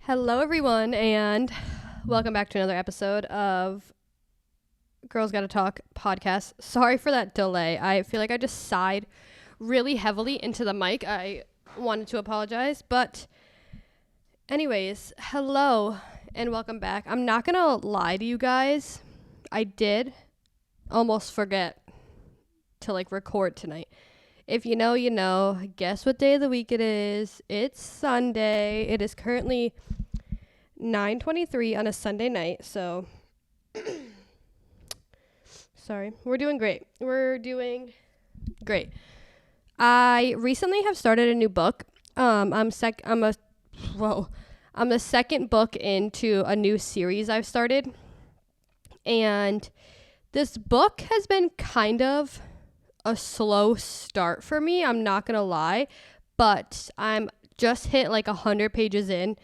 Hello, everyone, and welcome back to another episode of Girls Gotta Talk podcast. Sorry for that delay. I feel like I just sighed really heavily into the mic. I wanted to apologize, but anyways, hello and welcome back. I'm not gonna lie to you guys. I did almost forget to record tonight. If you know, you know. Guess what day of the week it is? It's Sunday. It is currently 9:23 on a Sunday night. So, sorry. We're doing great. I recently have started a new book. I'm the second book into a new series I've started. And this book has been kind of a slow start for me, I'm not gonna lie, but I'm just hit 100 pages in,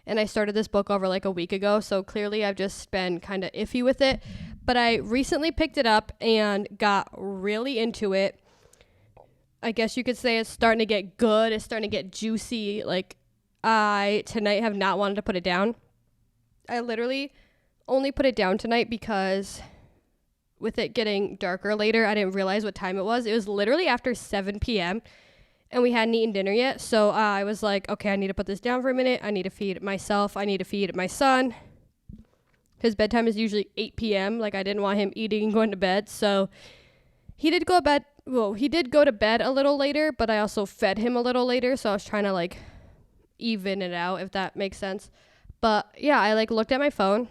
and I started this book over a week ago, so clearly I've just been kind of iffy with it, but I recently picked it up and got really into it. I guess you could say it's starting to get good, it's starting to get juicy. I tonight have not wanted to put it down. I literally only put it down tonight because with it getting darker later, I didn't realize what time it was. It was literally after 7 p.m. and we hadn't eaten dinner yet. So I was like, okay, I need to put this down for a minute. I need to feed myself. I need to feed my son. His bedtime is usually 8 p.m. I didn't want him eating and going to bed. So he did go to bed a little later, but I also fed him a little later. So I was trying to even it out, if that makes sense. But yeah, I looked at my phone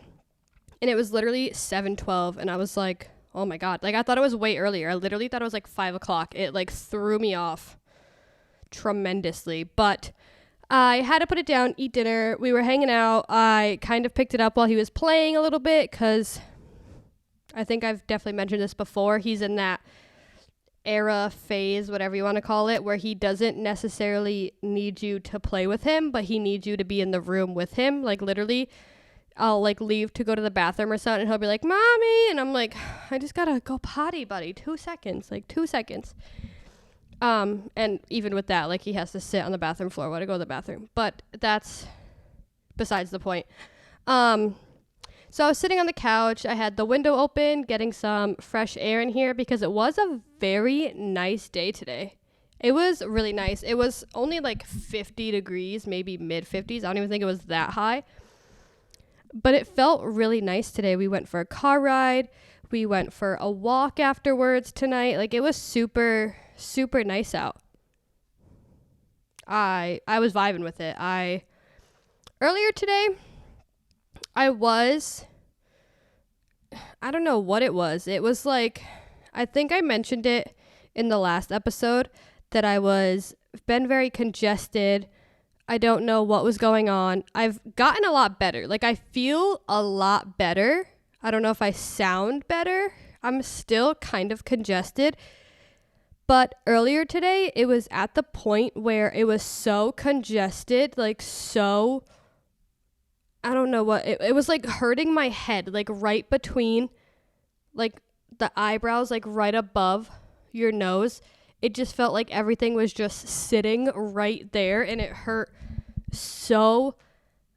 and it was literally 7:12 and I was like, oh my God. I thought it was way earlier. I literally thought it was 5 o'clock. It threw me off tremendously. But I had to put it down, eat dinner. We were hanging out. I kind of picked it up while he was playing a little bit because I think I've definitely mentioned this before. He's in that era, phase, whatever you want to call it, where he doesn't necessarily need you to play with him, but he needs you to be in the room with him. Literally, I'll leave to go to the bathroom or something and he'll be like, mommy, and I'm like, I just gotta go potty, buddy. 2 seconds. 2 seconds. And even with that, he has to sit on the bathroom floor while I go to the bathroom, but that's besides the point. So I was sitting on the couch. I had the window open, getting some fresh air in here because it was a very nice day today. It was really nice. It was only 50 degrees, maybe mid 50s. I don't even think it was that high. But it felt really nice today. We went for a car ride. We went for a walk afterwards tonight. It was super, super nice out. I was vibing with it. Earlier today, I don't know what it was. It was I think I mentioned it in the last episode that I was been very congested. I don't know what was going on. I've gotten a lot better. I feel a lot better. I don't know if I sound better. I'm still kind of congested. But earlier today, it was at the point where it was so congested, so, I don't know what, it was hurting my head, right between, the eyebrows, right above your nose. It just felt like everything was just sitting right there and it hurt so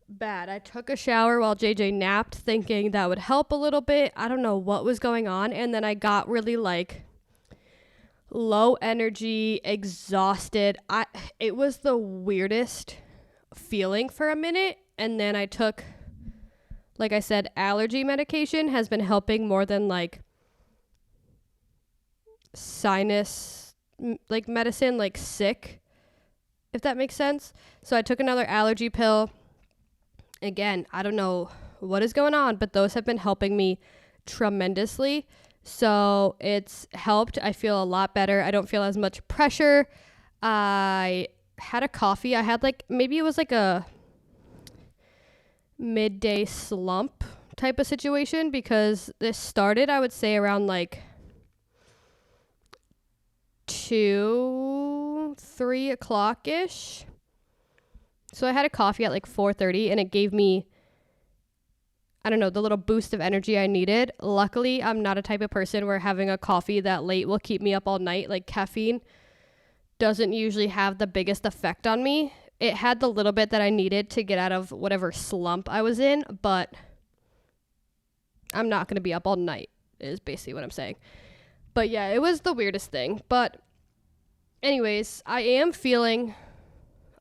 bad. I took a shower while JJ napped thinking that would help a little bit. I don't know what was going on. And then I got really low energy, exhausted. It was the weirdest feeling for a minute. And then I took, like I said, allergy medication has been helping more than sinus medicine, sick, if that makes sense. So I took another allergy pill. Again, I don't know what is going on, but those have been helping me tremendously. So it's helped. I feel a lot better. I don't feel as much pressure. I had a coffee. I had maybe it was a midday slump type of situation because this started, I would say, around 2-3 o'clock ish. So I had a coffee at 4:30 and it gave me, I don't know, the little boost of energy I needed. Luckily, I'm not a type of person where having a coffee that late will keep me up all night. Caffeine doesn't usually have the biggest effect on me. it had the little bit that I needed to get out of whatever slump I was in, but I'm not going to be up all night is basically what I'm saying. But yeah, it was the weirdest thing. But anyways, I am feeling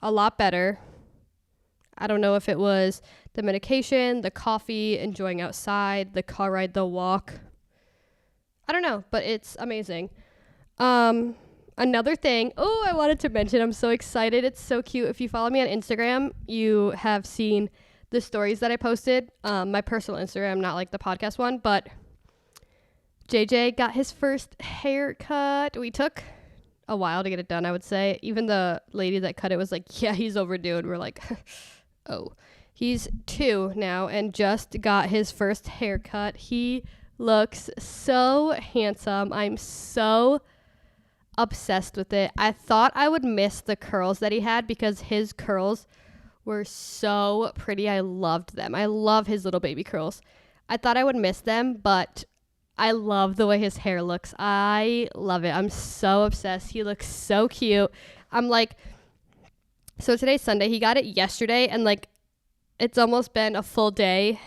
a lot better. I don't know if it was the medication, the coffee, enjoying outside, the car ride, the walk. I don't know, but it's amazing. Another thing, I wanted to mention, I'm so excited. It's so cute. If you follow me on Instagram, you have seen the stories that I posted. My personal Instagram, not like the podcast one, but JJ got his first haircut. We took a while to get it done, I would say. Even the lady that cut it was like, yeah, he's overdue. And we're like, oh, he's 2 now and just got his first haircut. He looks so handsome. I'm so obsessed with it. I thought I would miss the curls that he had because his curls were so pretty. I loved them. I love his little baby curls. I thought I would miss them, but I love the way his hair looks. I love it. I'm so obsessed. He looks so cute. I'm like, so today's Sunday. He got it yesterday, and like, it's almost been a full day,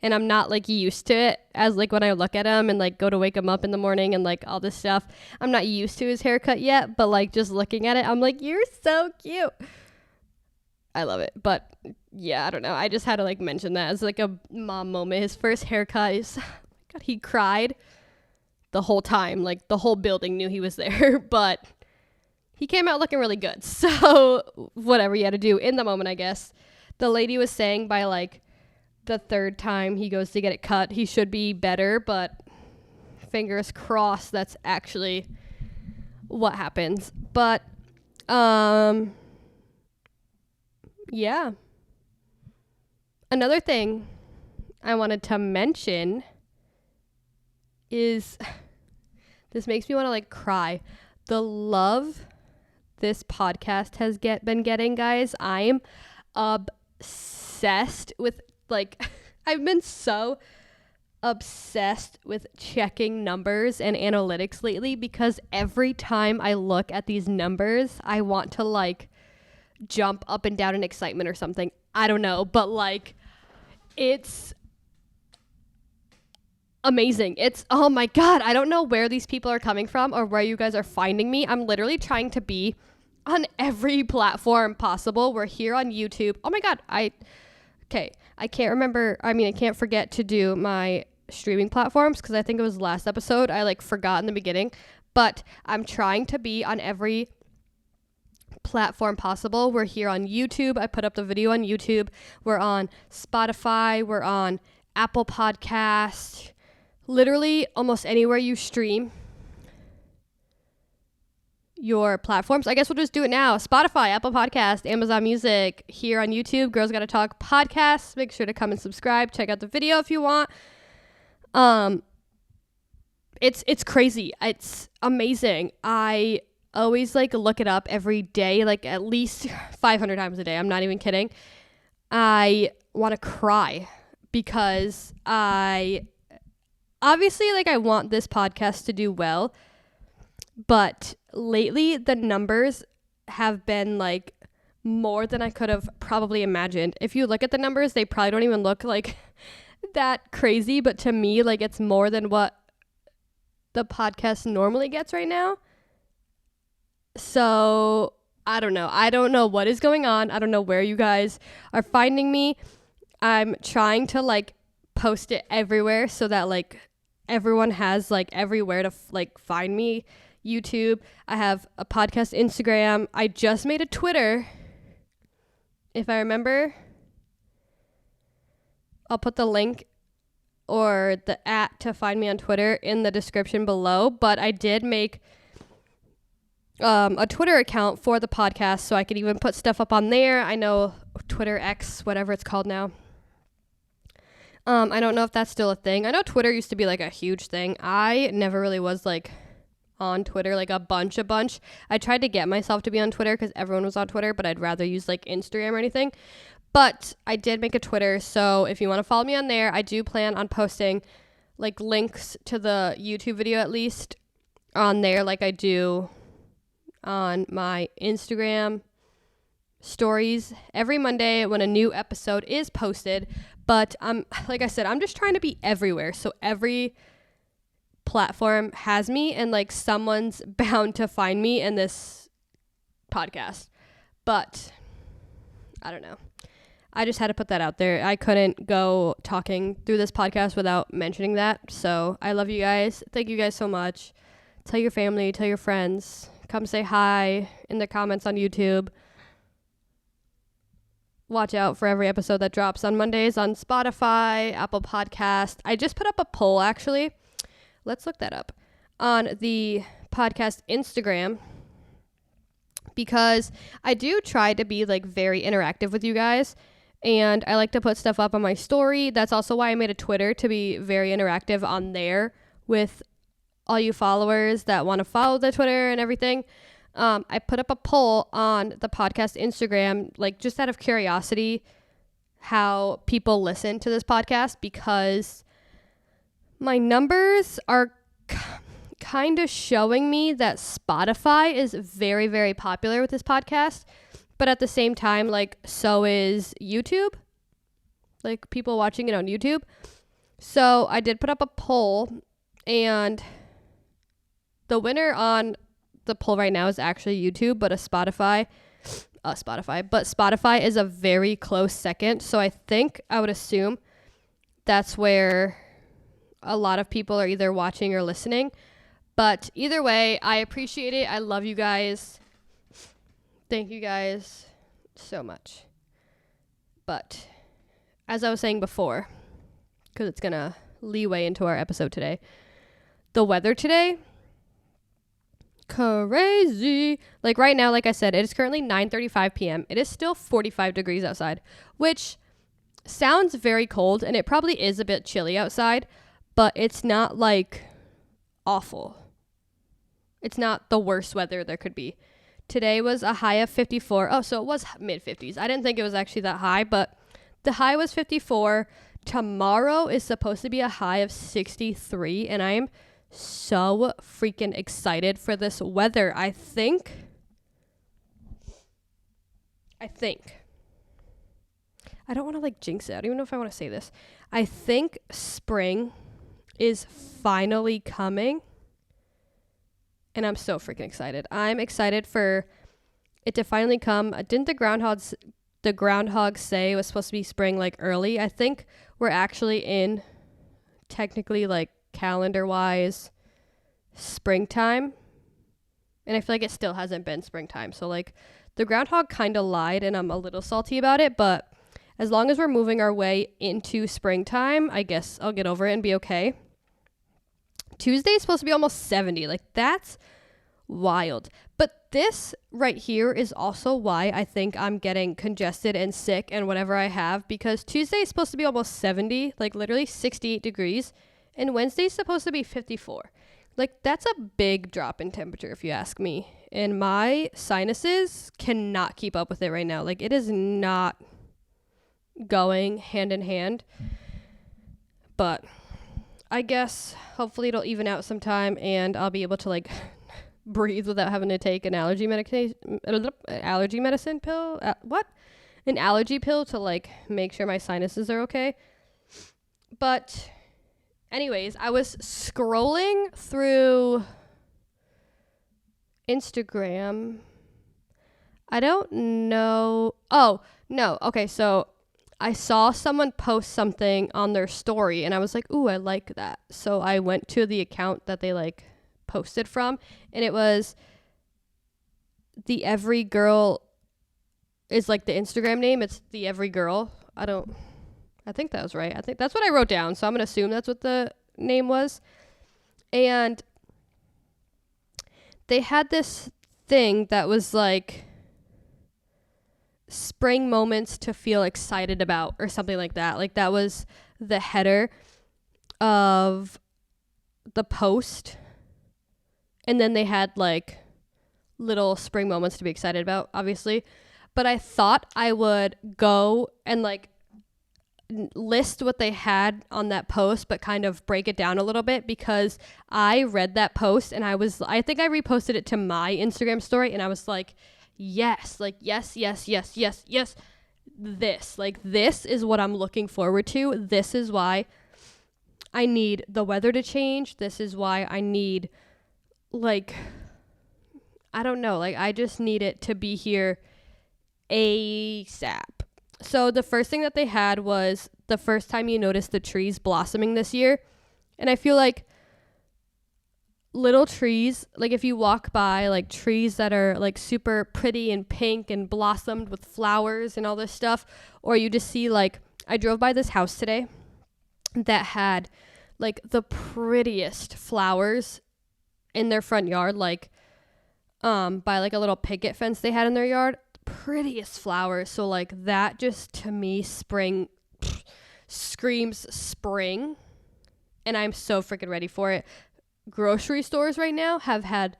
and I'm not like used to it as like when I look at him and like go to wake him up in the morning and like all this stuff. I'm not used to his haircut yet, but like just looking at it, I'm like, you're so cute. I love it. But yeah, I don't know. I just had to like mention that as like a mom moment. His first haircut is, God, he cried the whole time. Like the whole building knew he was there, but he came out looking really good. So whatever you had to do in the moment, I guess. The lady was saying by like the 3rd time he goes to get it cut, he should be better, but fingers crossed that's actually what happens. But yeah. Another thing I wanted to mention is, this makes me want to like cry. The love this podcast has been getting, guys. I'm obsessed with like, I've been so obsessed with checking numbers and analytics lately because every time I look at these numbers, I want to like jump up and down in excitement or something. I don't know, but like, it's amazing. It's, oh my God, I don't know where these people are coming from or where you guys are finding me. I'm literally trying to be on every platform possible. We're here on YouTube. Oh my God, I can't remember. I mean, I can't forget to do my streaming platforms because I think it was last episode I like forgot in the beginning, but I'm trying to be on every platform possible. We're here on YouTube. I put up the video on YouTube. We're on Spotify. We're on Apple Podcast. Literally almost anywhere you stream your platforms. I guess we'll just do it now. Spotify, Apple Podcast, Amazon Music, here on YouTube, Girls Gotta Talk Podcast. Make sure to come and subscribe. Check out the video if you want. It's crazy. It's amazing. I always like look it up every day, like at least 500 times a day. I'm not even kidding. I want to cry because obviously like I want this podcast to do well, but lately the numbers have been like more than I could have probably imagined. If you look at the numbers, they probably don't even look like that crazy, but to me, like it's more than what the podcast normally gets right now. So I don't know. I don't know what is going on. I don't know where you guys are finding me. I'm trying to like post it everywhere so that like everyone has like everywhere to like find me. YouTube. I have a podcast Instagram. I just made a Twitter. If I remember, I'll put the link or the @ to find me on Twitter in the description below. But I did make a Twitter account for the podcast so I could even put stuff up on there. I know Twitter X, whatever it's called now. I don't know if that's still a thing. I know Twitter used to be like a huge thing. I never really was like on Twitter like a bunch. I tried to get myself to be on Twitter because everyone was on Twitter, but I'd rather use like Instagram or anything. But I did make a Twitter, so if you want to follow me on there, I do plan on posting like links to the YouTube video at least on there like I do on my Instagram. stories every Monday when a new episode is posted. But like I said, I'm just trying to be everywhere. So every platform has me, and like someone's bound to find me in this podcast. But I don't know. I just had to put that out there. I couldn't go talking through this podcast without mentioning that. So I love you guys. Thank you guys so much. Tell your family, tell your friends. Come say hi in the comments on YouTube. Watch out for every episode that drops on Mondays on Spotify, Apple Podcast. I just put up a poll, actually. Let's look that up. On the podcast Instagram. Because I do try to be like very interactive with you guys. And I like to put stuff up on my story. That's also why I made a Twitter, to be very interactive on there with all you followers that want to follow the Twitter and everything. I put up a poll on the podcast Instagram, like just out of curiosity, how people listen to this podcast, because my numbers are kind of showing me that Spotify is very, very popular with this podcast. But at the same time, like, so is YouTube. Like, people watching it on YouTube. So I did put up a poll, and the winner on the poll right now is actually YouTube, but Spotify is a very close second. So I would assume that's where a lot of people are either watching or listening. But either way, I appreciate it. I love you guys. Thank you guys so much. But as I was saying before, because it's going to leeway into our episode today, the weather today, crazy. Like right now, like I said, it is currently 9:35 p.m. It is still 45 degrees outside, which sounds very cold, and it probably is a bit chilly outside, but it's not like awful. It's not the worst weather there could be. Today was a high of 54. Oh, so it was mid-50s. I didn't think it was actually that high, but the high was 54. Tomorrow is supposed to be a high of 63, and I am so freaking excited for this weather. I think. I don't want to like jinx it. I don't even know if I want to say this. I think spring is finally coming. And I'm so freaking excited. I'm excited for it to finally come. Didn't the groundhogs say it was supposed to be spring like early? I think we're actually in technically like calendar-wise springtime. And I feel like it still hasn't been springtime. So like the groundhog kind of lied, and I'm a little salty about it. But as long as we're moving our way into springtime, I guess I'll get over it and be okay. Tuesday is supposed to be almost 70. Like, that's wild. But this right here is also why I think I'm getting congested and sick and whatever I have, because Tuesday is supposed to be almost 70, like literally 68 degrees, and Wednesday is supposed to be 54. Like, that's a big drop in temperature if you ask me. And my sinuses cannot keep up with it right now. Like, it is not going hand in hand. But I guess hopefully it'll even out sometime, and I'll be able to like breathe without having to take an allergy medicine pill. An allergy pill to like make sure my sinuses are okay. But anyways, I was scrolling through Instagram. I don't know. Oh, no. Okay, so I saw someone post something on their story, and I was like, ooh, I like that. So I went to the account that they like posted from, and it was The Every Girl is like the Instagram name. It's The Every Girl. I think that was right. I think that's what I wrote down. So I'm going to assume that's what the name was. And they had this thing that was like spring moments to feel excited about or something like that. Like that was the header of the post. And then they had like little spring moments to be excited about, obviously. But I thought I would go and like list what they had on that post, but kind of break it down a little bit, because I read that post and I think I reposted it to my Instagram story, and I was like, yes, like yes, yes, yes, yes, yes. This is what I'm looking forward to. This is why I need the weather to change. This is why I need, like, I don't know, like I just need it to be here ASAP. So the first thing that they had was the first time you notice the trees blossoming this year. And I feel like little trees, like if you walk by like trees that are like super pretty and pink and blossomed with flowers and all this stuff, or you just see, like, I drove by this house today that had like the prettiest flowers in their front yard, like by like a little picket fence they had in their yard. Prettiest flowers. So like that just to me screams spring, and I'm so freaking ready for it. Grocery stores right now have had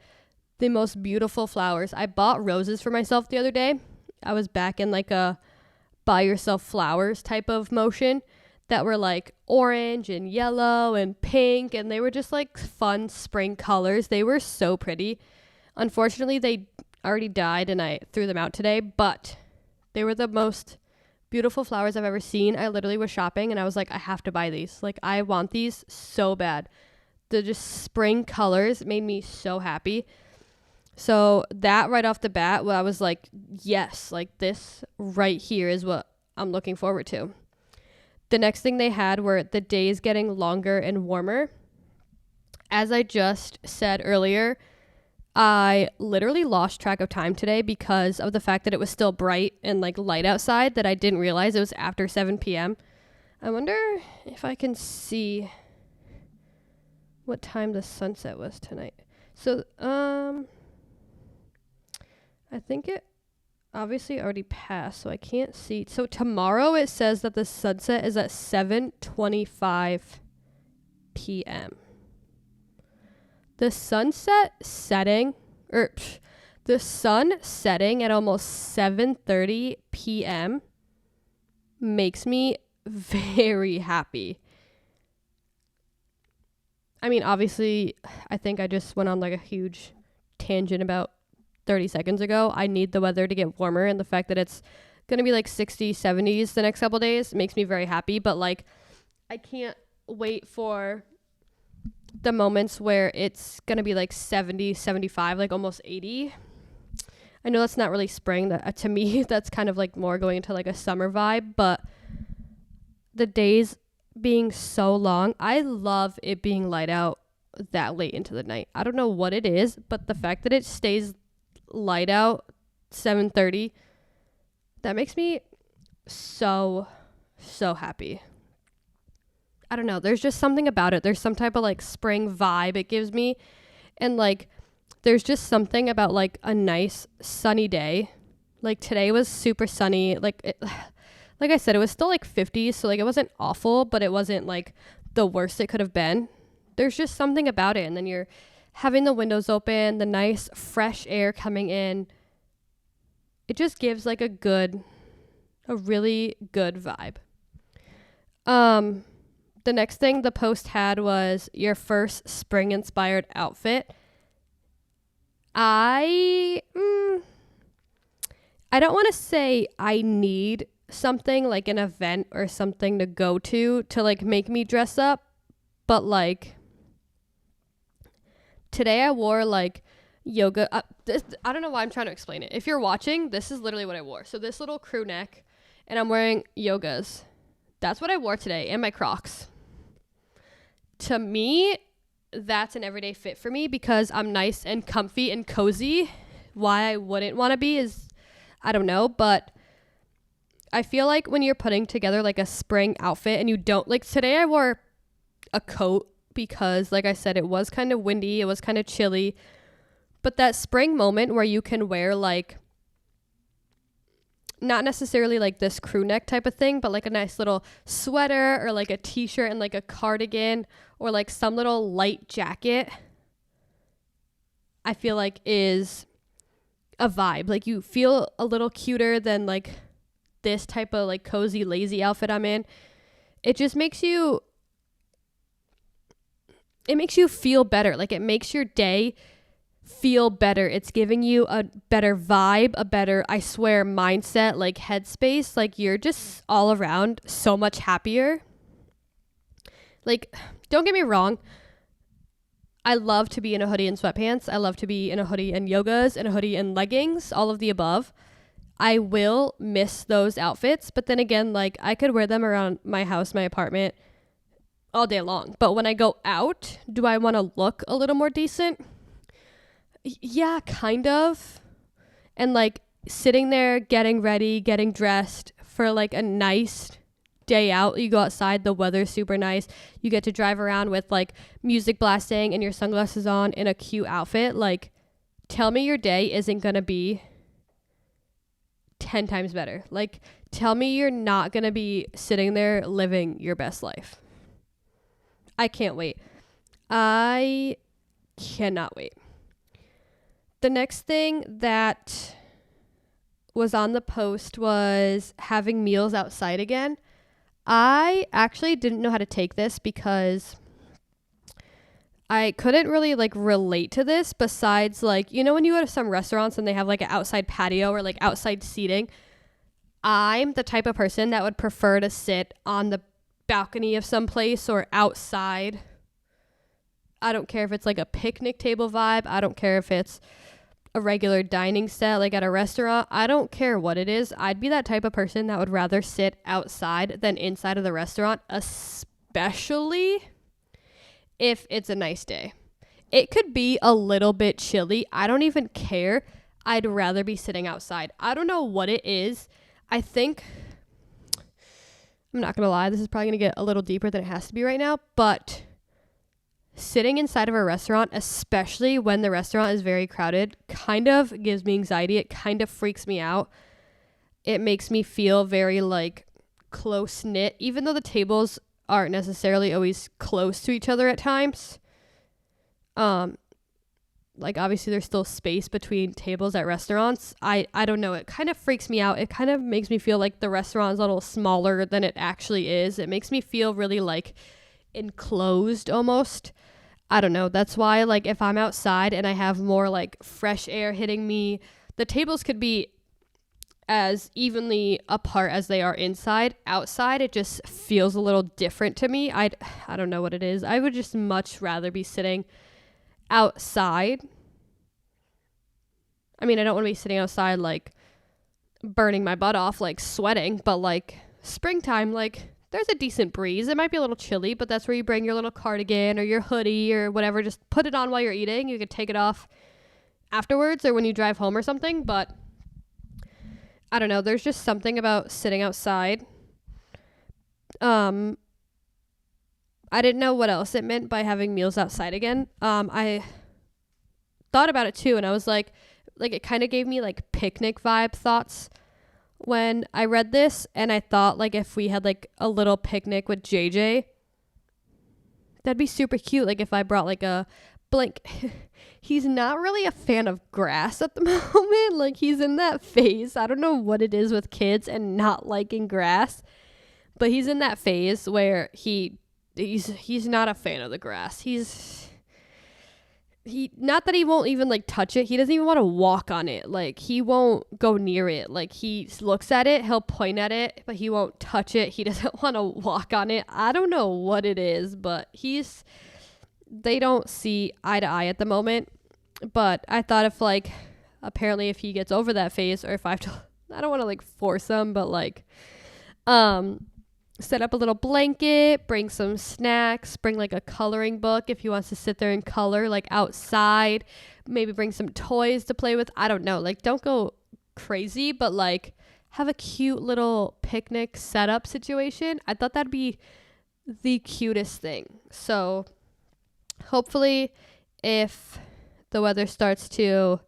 the most beautiful flowers. I bought roses for myself the other day. I was back in like a buy yourself flowers type of motion that were like orange and yellow and pink, and they were just like fun spring colors. They were so pretty. Unfortunately, they already died and I threw them out today, but they were the most beautiful flowers I've ever seen. I literally was shopping and I was like, I have to buy these. Like, I want these so bad. The just spring colors made me so happy. So that right off the bat, well, I was like, yes, like this right here is what I'm looking forward to. The next thing they had were the days getting longer and warmer. As I just said earlier, I literally lost track of time today because of the fact that it was still bright and like light outside, that I didn't realize it was after 7 p.m. I wonder if I can see what time the sunset was tonight. So, I think it obviously already passed, so I can't see. So tomorrow it says that the sunset is at 7:25 p.m. The sun setting at almost 7:30 p.m. makes me very happy. I mean, obviously, I think I just went on like a huge tangent about 30 seconds ago. I need the weather to get warmer, and the fact that it's going to be like 60s, 70s the next couple days makes me very happy. But like, I can't wait for the moments where it's going to be like 70, 75, like almost 80. I know that's not really spring. That to me, that's kind of like more going into like a summer vibe, but the days being so long, I love it being light out that late into the night. I don't know what it is, but the fact that it stays light out 7:30, that makes me so happy. I don't know, there's just something about it. There's some type of like spring vibe it gives me, and like there's just something about like a nice sunny day. Like today was super sunny. Like I said, it was still like 50s, so like it wasn't awful, but it wasn't like the worst it could have been. There's just something about it, and then you're having the windows open, the nice fresh air coming in. It just gives like a really good vibe. The next thing the post had was your first spring inspired outfit. I don't want to say I need something like an event or something to go to like make me dress up, but like today I wore like yoga. I don't know why I'm trying to explain it. If you're watching, this is literally what I wore. So this little crew neck, and I'm wearing yogas. That's what I wore today, and my Crocs. To me, that's an everyday fit for me because I'm nice and comfy and cozy. Why I wouldn't want to be is, I don't know, but I feel like when you're putting together like a spring outfit and you don't, like today I wore a coat because like I said, it was kind of windy, it was kind of chilly, but that spring moment where you can wear like, not necessarily like this crew neck type of thing, but like a nice little sweater or like a t-shirt and like a cardigan or like some little light jacket, I feel like is a vibe. Like you feel a little cuter than like this type of like cozy, lazy outfit I'm in. It just makes you feel better. Like it makes your day feel better. It's giving you a better vibe, a better, I swear, mindset, like headspace. Like you're just all around so much happier. Like, don't get me wrong. I love to be in a hoodie and sweatpants. I love to be in a hoodie and yogas and a hoodie and leggings, all of the above. I will miss those outfits, but then again, like I could wear them around my house, my apartment all day long. But when I go out, do I want to look a little more decent? Yeah, kind of. And like sitting there, getting ready, getting dressed for like a nice day out. You go outside, the weather's super nice. You get to drive around with like music blasting and your sunglasses on in a cute outfit. Like, tell me your day isn't going to be 10 times better. Like, tell me you're not going to be sitting there living your best life. I can't wait. I cannot wait. The next thing that was on the post was having meals outside again. I actually didn't know how to take this because I couldn't really like relate to this besides like, you know, when you go to some restaurants and they have like an outside patio or like outside seating, I'm the type of person that would prefer to sit on the balcony of some place or outside. I don't care if it's like a picnic table vibe. I don't care if it's a regular dining set like at a restaurant. I don't care what it is. I'd be that type of person that would rather sit outside than inside of the restaurant, especially if it's a nice day. It could be a little bit chilly. I don't even care. I'd rather be sitting outside. I don't know what it is. I think, I'm not going to lie, this is probably going to get a little deeper than it has to be right now, but sitting inside of a restaurant, especially when the restaurant is very crowded, kind of gives me anxiety. It kind of freaks me out. It makes me feel very like close knit, even though the tables aren't necessarily always close to each other at times. Like obviously there's still space between tables at restaurants. I don't know. It kind of freaks me out. It kind of makes me feel like the restaurant is a little smaller than it actually is. It makes me feel really like enclosed almost. I don't know. That's why like if I'm outside and I have more like fresh air hitting me, the tables could be as evenly apart as they are inside. Outside it just feels a little different to me. I don't know what it is. I would just much rather be sitting outside. I mean, I don't want to be sitting outside like burning my butt off, like sweating, but like springtime, like there's a decent breeze. It might be a little chilly, but that's where you bring your little cardigan or your hoodie or whatever. Just put it on while you're eating. You could take it off afterwards or when you drive home or something. But I don't know. There's just something about sitting outside. I didn't know what else it meant by having meals outside again. I thought about it too, and I was like it kind of gave me like picnic vibe thoughts when I read this, and I thought like if we had like a little picnic with JJ, that'd be super cute. Like if I brought like a blank, he's not really a fan of grass at the moment. Like he's in that phase. I don't know what it is with kids and not liking grass, but he's in that phase where he's not a fan of the grass. He not that he won't even like touch it. He doesn't even want to walk on it. Like he won't go near it. Like he looks at it, he'll point at it, but he won't touch it. He doesn't want to walk on it. I don't know what it is, but they don't see eye to eye at the moment. But I thought if like apparently if he gets over that phase, or if I have to, I don't want to like force him, but like set up a little blanket, bring some snacks, bring like a coloring book if he wants to sit there and color like outside, maybe bring some toys to play with. I don't know, like don't go crazy, but like have a cute little picnic setup situation. I thought that'd be the cutest thing. So hopefully if the weather starts to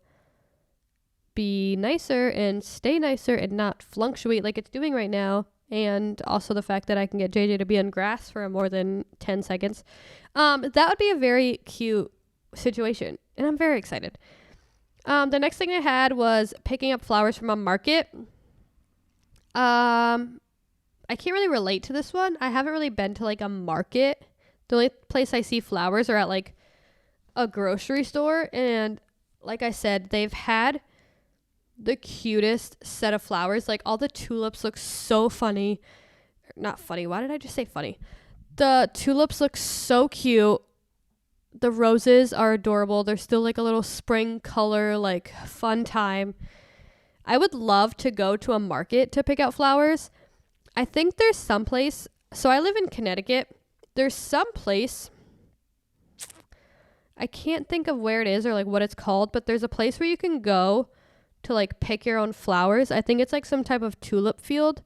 be nicer and stay nicer and not fluctuate like it's doing right now, and also the fact that I can get JJ to be on grass for more than 10 seconds, that would be a very cute situation, and I'm very excited. The next thing I had was picking up flowers from a market. I can't really relate to this one. I haven't really been to like a market. The only place I see flowers are at like a grocery store, and like I said, they've had the cutest set of flowers. Like, all the tulips look so funny. Not funny. Why did I just say funny? The tulips look so cute. The roses are adorable. They're still like a little spring color, like fun time. I would love to go to a market to pick out flowers. I think there's some place. So I live in Connecticut. There's some place. I can't think of where it is or like what it's called, but there's a place where you can go to like pick your own flowers. I think it's like some type of tulip field.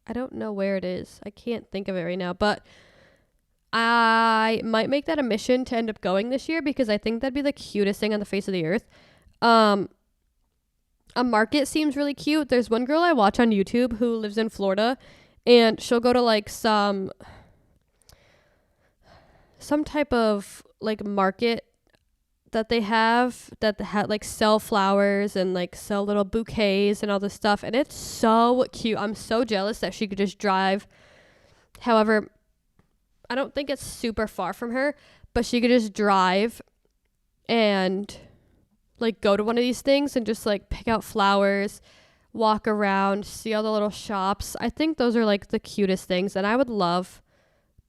I don't know where it is. I can't think of it right now, but I might make that a mission to end up going this year because I think that'd be the cutest thing on the face of the earth. A market seems really cute. There's one girl I watch on YouTube who lives in Florida, and she'll go to like some type of like market that they have that like sell flowers and like sell little bouquets and all this stuff, and it's so cute. I'm so jealous that she could just drive. However, I don't think it's super far from her, but she could just drive and like go to one of these things and just like pick out flowers, walk around, see all the little shops. I think those are like the cutest things, and I would love,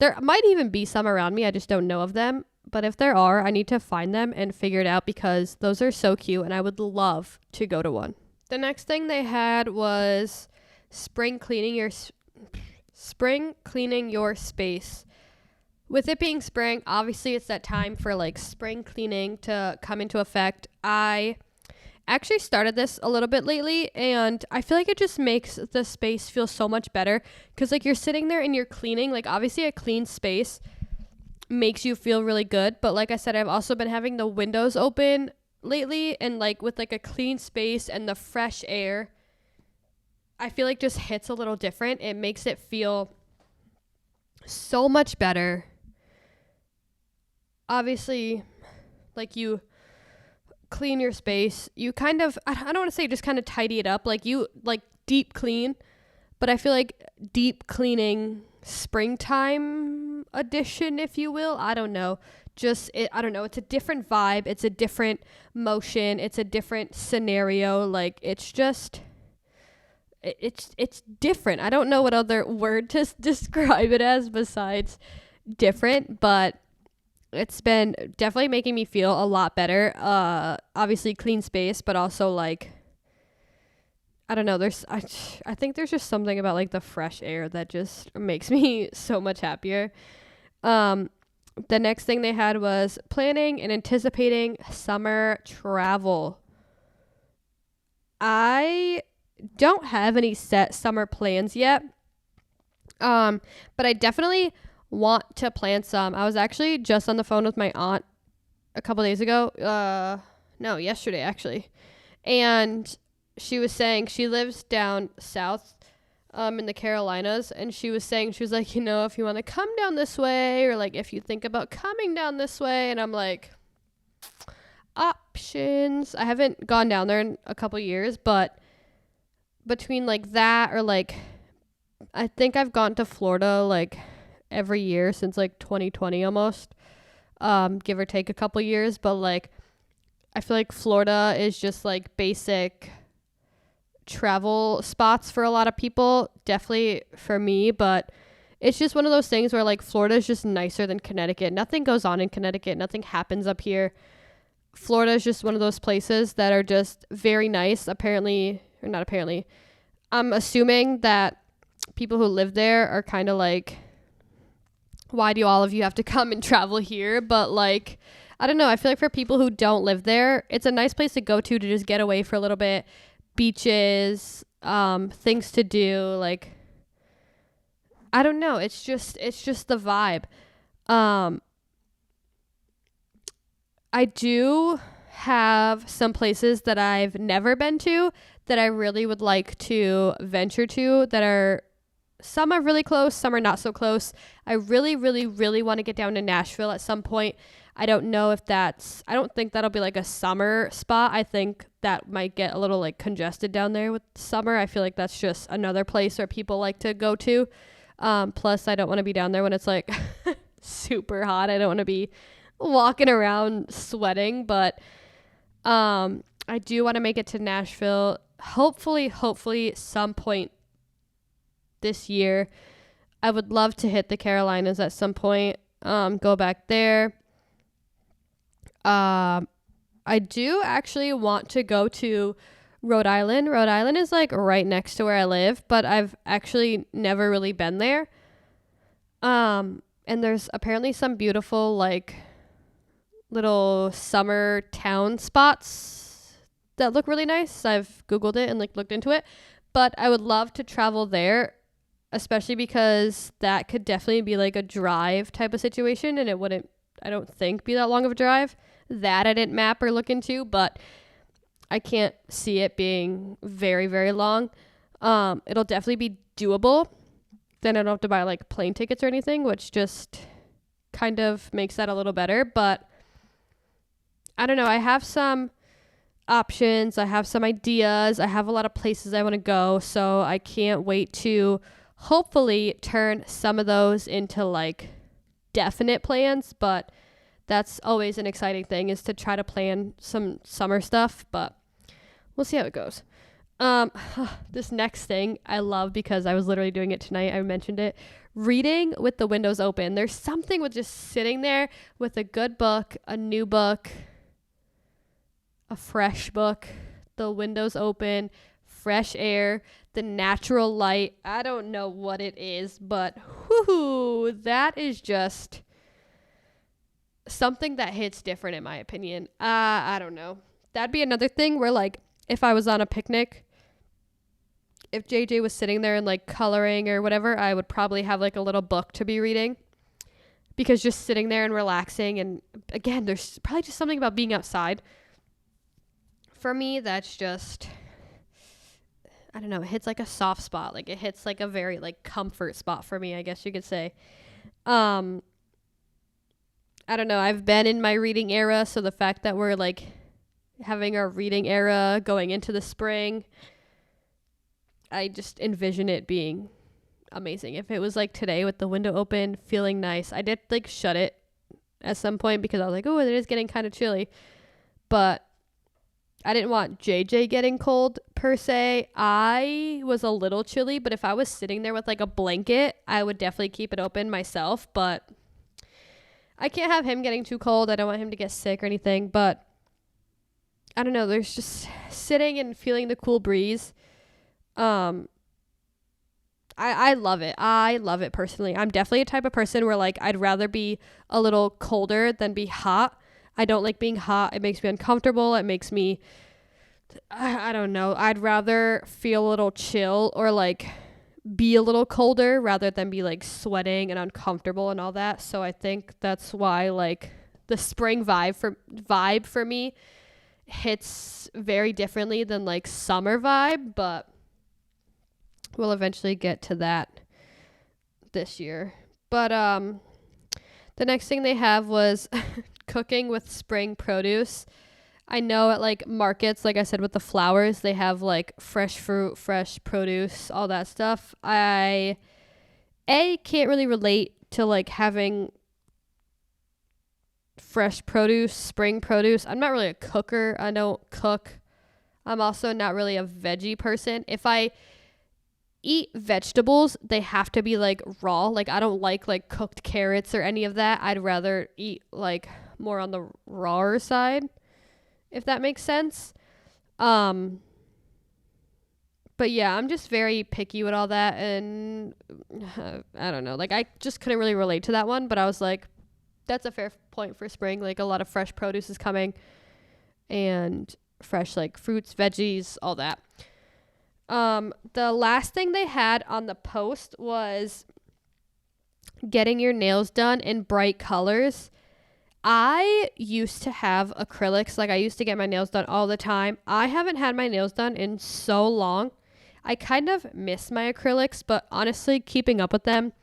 there might even be some around me, I just don't know of them. But if there are, I need to find them and figure it out because those are so cute and I would love to go to one. The next thing they had was spring cleaning your space. With it being spring, obviously it's that time for like spring cleaning to come into effect. I actually started this a little bit lately, and I feel like it just makes the space feel so much better because like you're sitting there and you're cleaning. Like, obviously a clean space makes you feel really good, but like I said, I've also been having the windows open lately, and like with like a clean space and the fresh air, I feel like just hits a little different. It makes it feel so much better. Obviously, like, you clean your space, you kind of, I don't want to say just kind of tidy it up, like you like deep clean, but I feel like deep cleaning springtime edition, if you will, I don't know, I don't know, it's a different vibe, it's a different motion, it's a different scenario, like it's just it's different. I don't know what other word to describe it as besides different, but it's been definitely making me feel a lot better. Obviously clean space, but also like, I don't know, I think there's just something about like the fresh air that just makes me so much happier. The next thing they had was planning and anticipating summer travel. I don't have any set summer plans yet. But I definitely want to plan some. I was actually just on the phone with my aunt a couple days ago. No, yesterday actually. And she was saying she lives down south in the Carolinas, and she was saying, she was like, you know, if you want to come down this way, or like if you think about coming down this way, and I'm like, options. I haven't gone down there in a couple years, but between like that or like, I think I've gone to Florida like every year since like 2020 almost, give or take a couple years, but like I feel like Florida is just like basic travel spots for a lot of people, definitely for me, but it's just one of those things where like Florida is just nicer than Connecticut. Nothing goes on in Connecticut, nothing happens up here. Florida is just one of those places that are just very nice, apparently, or not apparently. I'm assuming that people who live there are kind of like, why do all of you have to come and travel here? But like, I don't know, I feel like for people who don't live there, it's a nice place to go to just get away for a little bit. Beaches, things to do, like, I don't know, it's just the vibe. I do have some places that I've never been to that I really would like to venture to, that are, some are really close, some are not so close. I really, really, really want to get down to Nashville at some point. I don't know if I don't think that'll be like a summer spot. I think that might get a little like congested down there with summer. I feel like that's just another place where people like to go to. Plus I don't want to be down there when it's like super hot. I don't want to be walking around sweating, but I do want to make it to Nashville. Hopefully some point this year. I would love to hit the Carolinas at some point. Go back there. I do actually want to go to Rhode Island. Rhode Island is like right next to where I live, but I've actually never really been there. And there's apparently some beautiful like little summer town spots that look really nice. I've Googled it and like looked into it, but I would love to travel there, especially because that could definitely be like a drive type of situation, and it wouldn't, I don't think, be that long of a drive. That I didn't map or look into, but I can't see it being very, very long. It'll definitely be doable. Then I don't have to buy like plane tickets or anything, which just kind of makes that a little better. But I don't know. I have some options. I have some ideas. I have a lot of places I want to go. So I can't wait to hopefully turn some of those into like definite plans. But that's always an exciting thing, is to try to plan some summer stuff. But we'll see how it goes. This next thing I love because I was literally doing it tonight. I mentioned it. Reading with the windows open. There's something with just sitting there with a good book, a new book, a fresh book, the windows open, fresh air, the natural light. I don't know what it is, but whoo, that is just something that hits different in my opinion. I don't know. That'd be another thing where like if I was on a picnic, if JJ was sitting there and like coloring or whatever, I would probably have like a little book to be reading, because just sitting there and relaxing, and again, there's probably just something about being outside. For me, that's just, I don't know, it hits like a soft spot. Like it hits like a very like comfort spot for me, I guess you could say. I don't know. I've been in my reading era, so the fact that we're like having our reading era going into the spring, I just envision it being amazing. If it was like today with the window open, feeling nice. I did like shut it at some point because I was like, oh, it is getting kind of chilly. But I didn't want JJ getting cold per se. I was a little chilly, but if I was sitting there with like a blanket, I would definitely keep it open myself. But I can't have him getting too cold. I don't want him to get sick or anything. But I don't know. There's just sitting and feeling the cool breeze. I love it. I love it personally. I'm definitely a type of person where like I'd rather be a little colder than be hot. I don't like being hot. It makes me uncomfortable. It makes me, I don't know. I'd rather feel a little chill or like be a little colder rather than be like sweating and uncomfortable and all that. So I think that's why like the spring vibe for me hits very differently than like summer vibe, but we'll eventually get to that this year. But the next thing they have was cooking with spring produce. I know at like markets, like I said, with the flowers, they have like fresh fruit, fresh produce, all that stuff. I can't really relate to like having fresh produce, spring produce. I'm not really a cooker. I don't cook. I'm also not really a veggie person. If I eat vegetables, they have to be like raw. Like I don't like cooked carrots or any of that. I'd rather eat like more on the rawer side, if that makes sense. But yeah, I'm just very picky with all that, and I don't know. Like I just couldn't really relate to that one, but I was like, that's a fair point for spring. Like a lot of fresh produce is coming, and fresh like fruits, veggies, all that. The last thing they had on the post was getting your nails done in bright colors. I used to have acrylics. Like I used to get my nails done all the time. I haven't had my nails done in so long. I kind of miss my acrylics, but honestly, keeping up with them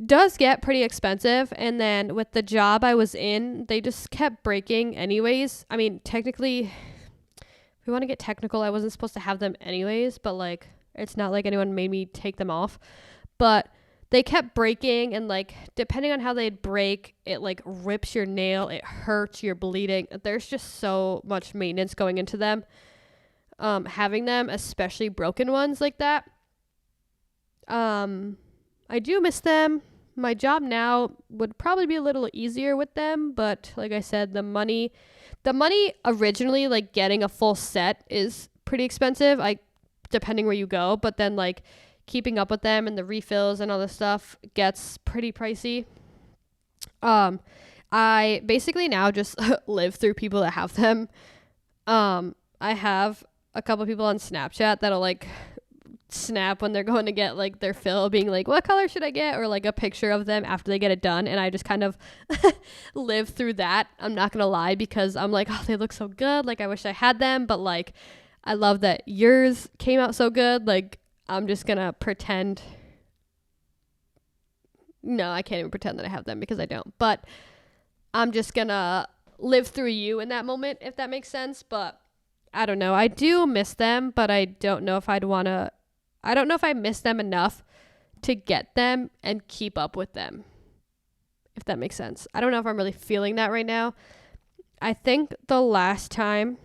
does get pretty expensive. And then with the job I was in, they just kept breaking anyways. I mean, technically, if we want to get technical, I wasn't supposed to have them anyways, but like it's not like anyone made me take them off. But they kept breaking, and like depending on how they'd break, it like rips your nail, it hurts, you're bleeding. There's just so much maintenance going into them. Having them, especially broken ones like that. I do miss them. My job now would probably be a little easier with them, but like I said, the money originally, like getting a full set is pretty expensive, depending where you go, but then like keeping up with them and the refills and all this stuff gets pretty pricey. I basically now just live through people that have them. I have a couple people on Snapchat that'll like snap when they're going to get like their fill, being like, what color should I get, or like a picture of them after they get it done, and I just kind of live through that. I'm not gonna lie, because I'm like, oh, they look so good, like I wish I had them, but like I love that yours came out so good. Like I'm just gonna pretend. No, I can't even pretend that I have them, because I don't, but I'm just gonna live through you in that moment, if that makes sense. But I don't know, I do miss them, but I don't know if I miss them enough to get them and keep up with them, if that makes sense. I don't know if I'm really feeling that right now. I think the last time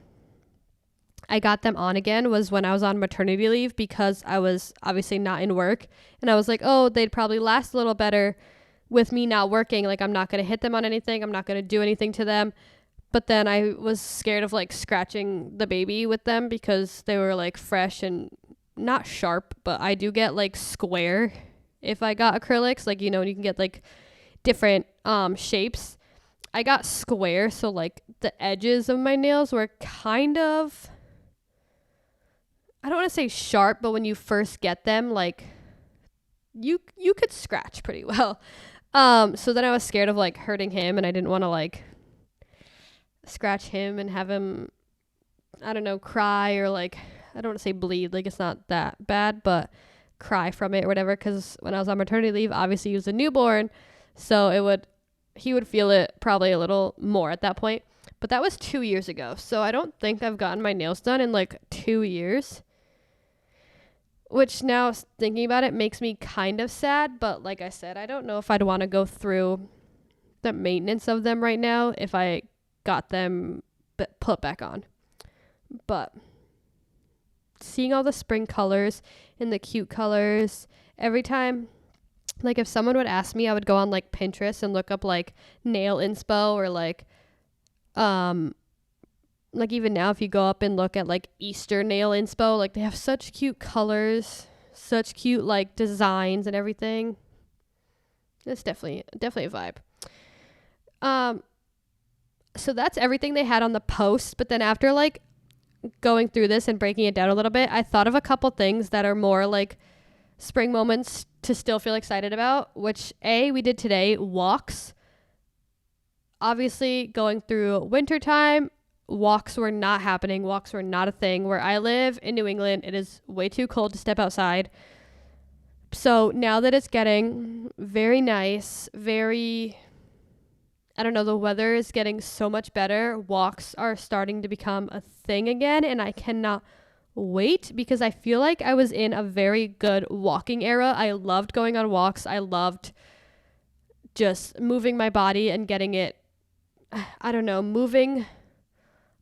I got them on again was when I was on maternity leave, because I was obviously not in work, and I was like, oh, they'd probably last a little better with me not working. Like I'm not going to hit them on anything. I'm not going to do anything to them. But then I was scared of like scratching the baby with them, because they were like fresh and not sharp, but I do get like square if I got acrylics, like, you know, you can get like different shapes. I got square, so like the edges of my nails were kind of, I don't want to say sharp, but when you first get them, like you could scratch pretty well. So then I was scared of like hurting him, and I didn't want to like scratch him and have him, I don't know, cry, or like, I don't want to say bleed, like it's not that bad, but cry from it or whatever, because when I was on maternity leave, obviously he was a newborn, so he would feel it probably a little more at that point. But that was 2 years ago, so I don't think I've gotten my nails done in like 2 years, which now thinking about it makes me kind of sad. But like I said, I don't know if I'd want to go through the maintenance of them right now if I got them put back on. But seeing all the spring colors and the cute colors, every time, like if someone would ask me, I would go on like Pinterest and look up like nail inspo, or like even now if you go up and look at like Easter nail inspo, like they have such cute colors, such cute like designs and everything. It's definitely a vibe. So that's everything they had on the post. But then after like going through this and breaking it down a little bit, I thought of a couple things that are more like spring moments to still feel excited about, which we did today, walks. Obviously going through winter time, walks were not happening. Walks were not a thing. Where I live in New England, it is way too cold to step outside. So now that it's getting very nice, I don't know, the weather is getting so much better, walks are starting to become a thing again, and I cannot wait, because I feel like I was in a very good walking era. I loved going on walks. I loved just moving my body and getting it, I don't know, moving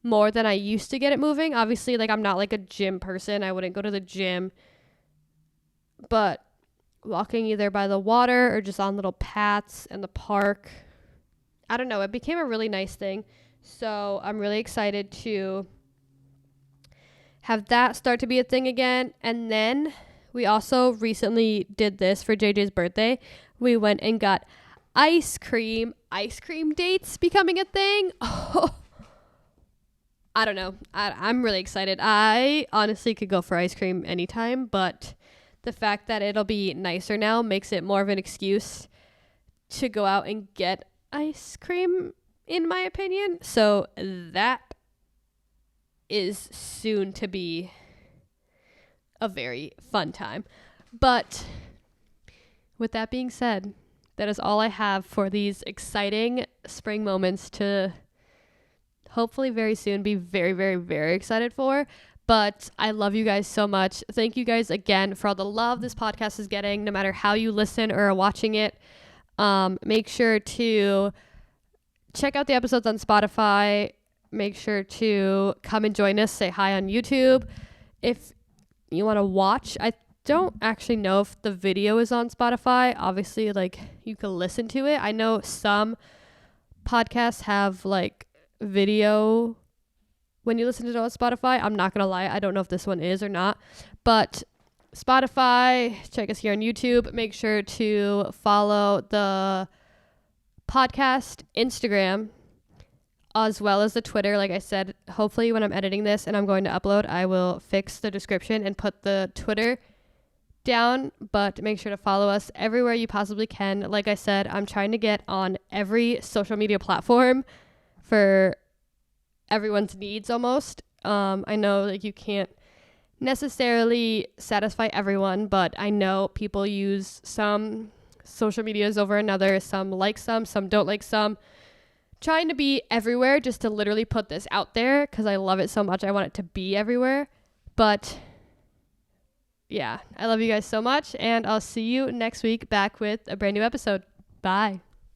more than I used to get it moving. Obviously, like I'm not like a gym person. I wouldn't go to the gym, but walking either by the water or just on little paths in the park, I don't know, it became a really nice thing. So I'm really excited to have that start to be a thing again. And then we also recently did this for JJ's birthday. We went and got ice cream dates becoming a thing. Oh, I don't know. I'm really excited. I honestly could go for ice cream anytime, but the fact that it'll be nicer now makes it more of an excuse to go out and get ice cream, in my opinion. So that is soon to be a very fun time. But with that being said, that is all I have for these exciting spring moments to hopefully very soon be very, very, very excited for. But I love you guys so much. Thank you guys again for all the love this podcast is getting, no matter how you listen or are watching it. Make sure to check out the episodes on Spotify. Make sure to come and join us. Say hi on YouTube. If you want to watch, I don't actually know if the video is on Spotify. Obviously, like, you can listen to it. I know some podcasts have like video when you listen to it on Spotify. I'm not gonna lie, I don't know if this one is or not, but Spotify, check us here on YouTube. Make sure to follow the podcast Instagram as well as the Twitter. Like I said, hopefully when I'm editing this and I'm going to upload, I will fix the description and put the Twitter down, but make sure to follow us everywhere you possibly can. Like I said, I'm trying to get on every social media platform for everyone's needs almost. I know like you can't necessarily satisfy everyone, but I know people use some social medias over another. Some like some don't like some. Trying to be everywhere just to literally put this out there because I love it so much. I want it to be everywhere. But yeah, I love you guys so much, and I'll see you next week back with a brand new episode. Bye.